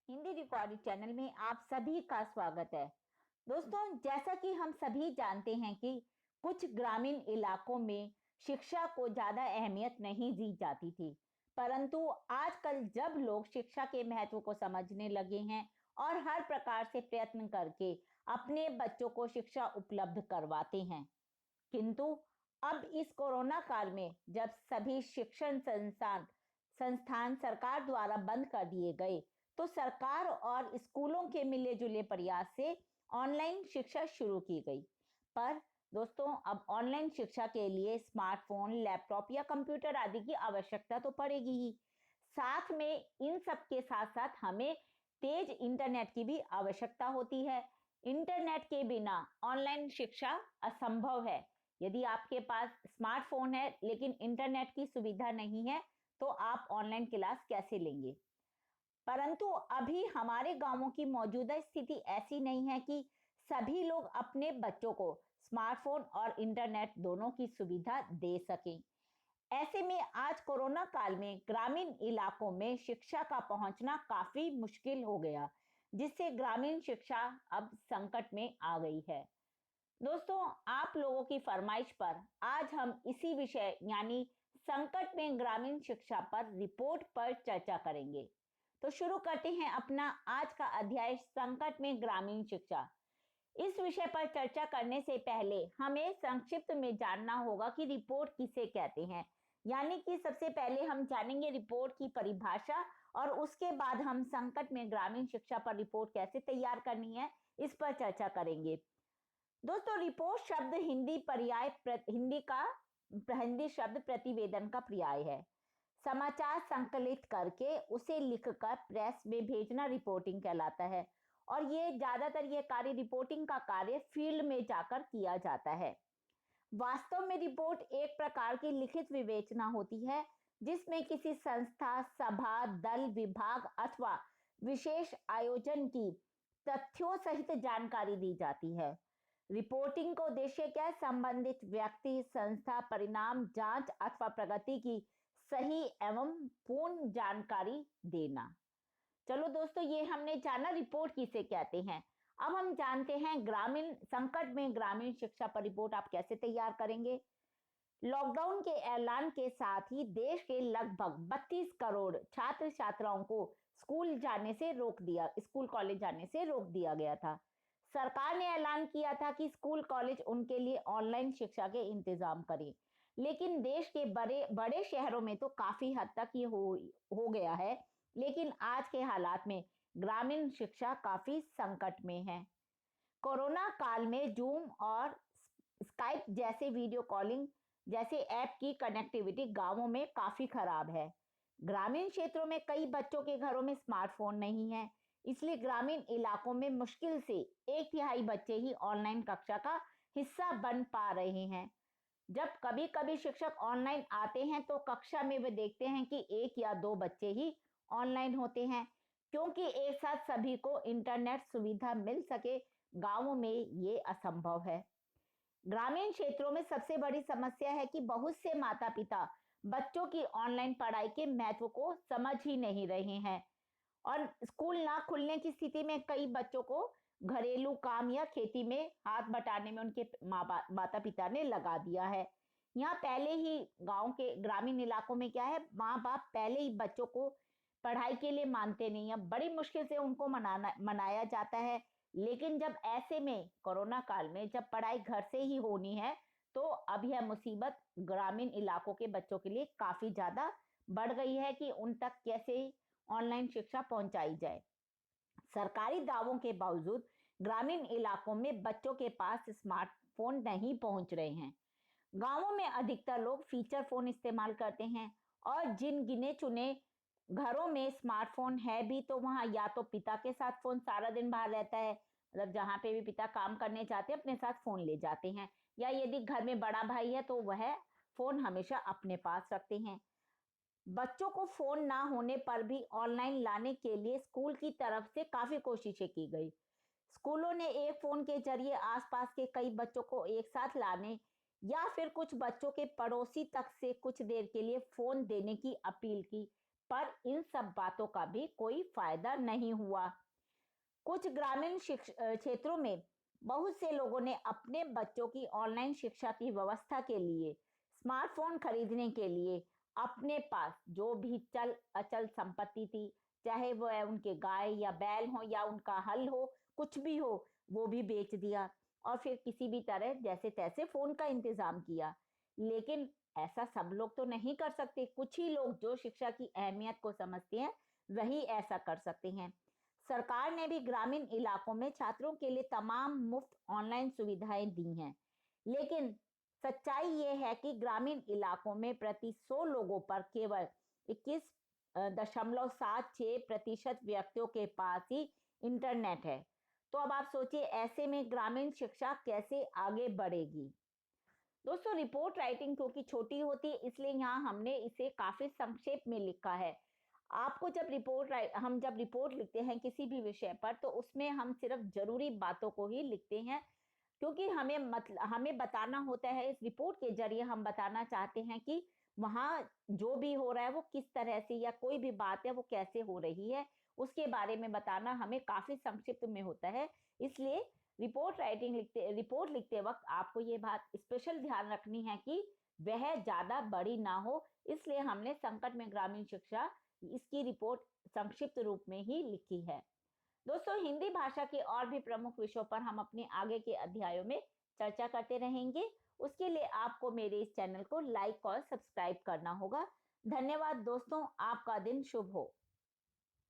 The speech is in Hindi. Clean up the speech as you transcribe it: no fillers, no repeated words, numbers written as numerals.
हिंदी रिकॉर्डिंग चैनल में आप सभी का स्वागत है। दोस्तों, जैसा कि हम सभी जानते हैं कि कुछ ग्रामीण इलाकों में शिक्षा को ज्यादा अहमियत नहीं दी जाती थी, परंतु आजकल जब लोग शिक्षा के महत्व को समझने लगे हैं और हर प्रकार से प्रयत्न करके अपने बच्चों को शिक्षा उपलब्ध करवाते हैं, किंतु अब इस कोरोना काल में जब सभी शिक्षण संस्थान संस्थान सरकार द्वारा बंद कर दिए गए, तो सरकार और स्कूलों के मिले जुले प्रयास से ऑनलाइन शिक्षा शुरू की गई। पर दोस्तों, अब ऑनलाइन शिक्षा के लिए स्मार्टफोन, लैपटॉप या कंप्यूटर आदि की आवश्यकता तो पड़ेगी ही। साथ में इन सब के साथ साथ हमें तेज इंटरनेट की भी आवश्यकता होती है। इंटरनेट के बिना ऑनलाइन शिक्षा असंभव है। यदि आपके पास स्मार्टफोन है लेकिन इंटरनेट की सुविधा नहीं है, तो आप ऑनलाइन क्लास कैसे लेंगे। परंतु अभी हमारे गांवों की मौजूदा स्थिति ऐसी नहीं है कि सभी लोग अपने बच्चों को स्मार्टफोन और इंटरनेट दोनों की सुविधा दे सकें। ऐसे में आज कोरोना काल में ग्रामीण इलाकों में शिक्षा का पहुंचना काफी मुश्किल हो गया, जिससे ग्रामीण शिक्षा अब संकट में आ गई है। दोस्तों, आप लोगों की फरमाइश पर आज हम इसी विषय यानी संकट में ग्रामीण शिक्षा पर रिपोर्ट पर चर्चा करेंगे। तो शुरू करते हैं अपना आज का अध्याय, संकट में ग्रामीण शिक्षा। इस विषय पर चर्चा करने से पहले हमें संक्षिप्त में जानना होगा कि रिपोर्ट किसे कहते हैं। यानी कि सबसे पहले हम जानेंगे रिपोर्ट की परिभाषा, और उसके बाद हम संकट में ग्रामीण शिक्षा पर रिपोर्ट कैसे तैयार करनी है, इस पर चर्चा करेंगे। दोस्तों, रिपोर्ट शब्द हिंदी शब्द प्रतिवेदन का पर्याय है। समाचार संकलित करके उसे लिखकर प्रेस में भेजना रिपोर्टिंग कहलाता है, और ये ज्यादातर ये कार्य रिपोर्टिंग का कार्य फील्ड में जाकर किया जाता है। वास्तव में रिपोर्ट एक प्रकार की लिखित विवेचना होती है, जिसमें किसी संस्था, सभा, दल, विभाग अथवा विशेष आयोजन की तथ्यों सहित जानकारी दी जाती है। रिपोर्टिंग का उद्देश्य क्या है? संबंधित व्यक्ति, संस्था, परिणाम, जांच अथवा प्रगति की सही एवं पूर्ण जानकारी देना। चलो दोस्तों, ये हमने जाना रिपोर्ट किसे कहते हैं। अब हम जानते हैं ग्रामीण संकट में ग्रामीण शिक्षा पर रिपोर्ट आप कैसे तैयार करेंगे। लॉकडाउन के ऐलान के साथ ही देश के लगभग 32 करोड़ छात्र छात्राओं को स्कूल कॉलेज जाने से रोक दिया गया था। सरकार ने ऐलान किया था कि स्कूल कॉलेज उनके लिए ऑनलाइन शिक्षा के इंतजाम करें, लेकिन देश के बड़े बड़े शहरों में तो काफी हद तक ये हो गया है। लेकिन आज के हालात में ग्रामीण शिक्षा काफी संकट में है। कोरोना काल में जूम और स्काइप जैसे वीडियो कॉलिंग जैसे ऐप की कनेक्टिविटी गांवों में काफी खराब है। ग्रामीण क्षेत्रों में कई बच्चों के घरों में स्मार्टफोन नहीं है, इसलिए ग्रामीण इलाकों में मुश्किल से 1/3 बच्चे ही ऑनलाइन कक्षा का हिस्सा बन पा रहे हैं। जब कभी कभी शिक्षक ऑनलाइन आते हैं तो कक्षा में वे देखते हैं कि 1 या 2 बच्चे ही ऑनलाइन होते हैं, क्योंकि एक साथ सभी को इंटरनेट सुविधा मिल सके गांवों में ये असंभव है। ग्रामीण क्षेत्रों में सबसे बड़ी समस्या है कि बहुत से माता पिता बच्चों की ऑनलाइन पढ़ाई के महत्व को समझ ही नहीं रहे हैं, और स्कूल ना खुलने की स्थिति में कई बच्चों को घरेलू काम या खेती में हाथ बटाने में उनके माता पिता ने लगा दिया है। यहाँ पहले ही गांव के ग्रामीण इलाकों में क्या है, माँ बाप पहले ही बच्चों को पढ़ाई के लिए मानते नहीं है, बड़ी मुश्किल से उनको मनाया जाता है। लेकिन जब ऐसे में कोरोना काल में जब पढ़ाई घर से ही होनी है, तो अब यह मुसीबत ग्रामीण इलाकों के बच्चों के लिए काफी ज्यादा बढ़ गई है कि उन तक कैसे ऑनलाइन शिक्षा पहुंचाई जाए। सरकारी दावों के बावजूद ग्रामीण इलाकों में बच्चों के पास स्मार्टफोन नहीं पहुंच रहे हैं। गांवों में अधिकतर लोग फीचर फोन इस्तेमाल करते हैं, और जिन गिने चुने घरों में स्मार्टफोन है भी, तो वहां या तो पिता के साथ फोन सारा दिन बाहर रहता है, मतलब जहां पे भी पिता काम करने जाते हैं अपने साथ फोन ले जाते हैं, या यदि घर में बड़ा भाई है तो वह फोन हमेशा अपने पास रखते हैं। बच्चों को फोन ना होने पर भी ऑनलाइन लाने के लिए स्कूल की तरफ से काफी कोशिशें की गई। स्कूलों ने एक फोन के जरिए आसपास के कई बच्चों को एक साथ लाने या फिर कुछ बच्चों के पड़ोसी तक से कुछ देर के लिए फोन देने की अपील की, पर इन सब बातों का भी कोई फायदा नहीं हुआ। कुछ ग्रामीण क्षेत्रों में बहुत से लोगों ने अपने बच्चों की ऑनलाइन शिक्षा की व्यवस्था के लिए स्मार्टफोन खरीदने के लिए अपने पास जो भी चल अचल संपत्ति थी, चाहे वो उनके गाय या बैल हो या उनका हल हो, कुछ भी हो, वो भी बेच दिया और फिर किसी भी तरह जैसे तैसे फोन का इंतजाम किया। लेकिन ऐसा सब लोग तो नहीं कर सकते, कुछ ही लोग जो शिक्षा की अहमियत को समझते हैं वही ऐसा कर सकते हैं। सरकार ने भी ग्रामीण इलाकों में छात्रों के लिए तमाम मुफ्त ऑनलाइन सुविधाएं दी हैं, लेकिन सच्चाई ये है कि ग्रामीण इलाकों में प्रति 100 लोगों पर केवल 21.76% व्यक्तियों के पास ही इंटरनेट है। तो अब आप सोचिए ऐसे में ग्रामीण शिक्षा कैसे आगे बढ़ेगी। दोस्तों, रिपोर्ट राइटिंग क्योंकि छोटी होती है इसलिए यहाँ हमने इसे काफी संक्षेप में लिखा है। आपको हम जब रिपोर्ट लिखते हैं किसी भी विषय पर तो उसमें हम सिर्फ जरूरी बातों को ही लिखते हैं, क्योंकि हमें बताना होता है, इस रिपोर्ट के जरिए हम बताना चाहते हैं कि वहां जो भी हो रहा है वो किस तरह से या कोई भी बात है वो कैसे हो रही है, उसके बारे में बताना हमें काफी संक्षिप्त में होता है। इसलिए रिपोर्ट लिखते वक्त आपको ये बात स्पेशल ध्यान रखनी है कि वह ज्यादा बड़ी ना हो। इसलिए हमने संकट में ग्रामीण शिक्षा इसकी रिपोर्ट संक्षिप्त रूप में ही लिखी है। दोस्तों, हिंदी भाषा के और भी प्रमुख विषयों पर हम अपने आगे के अध्यायों में चर्चा करते रहेंगे। उसके लिए आपको मेरे इस चैनल को लाइक और सब्सक्राइब करना होगा। धन्यवाद दोस्तों, आपका दिन शुभ हो।